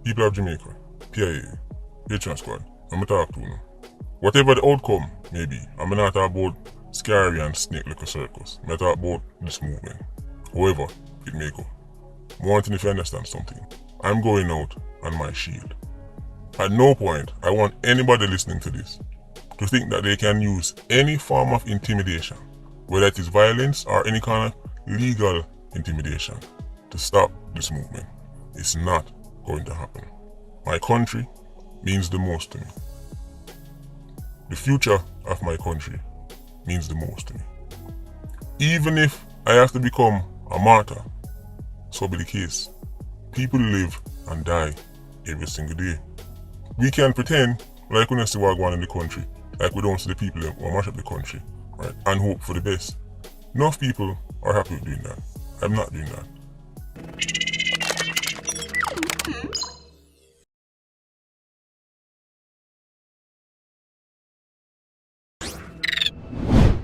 People of Jamaica, PIA, Patreon Squad, I'm talk to you. Whatever the outcome may be, I'm not talk about scary and snake like a circus. I'm talk about this movement. However, it may go. One thing, if you understand something, I'm going out on my shield. At no point I want anybody listening to this to think that they can use any form of intimidation, whether it is violence or any kind of legal intimidation, to stop this movement. It's not going to happen. My country means the most to me. The future of my country means the most to me. Even if I have to become a martyr, so be the case. People live and die every single day. We can pretend like we don't see what's going on in the country, like we don't see the people who mash up the country, right? And hope for the best. Enough people are happy with doing that. I'm not doing that.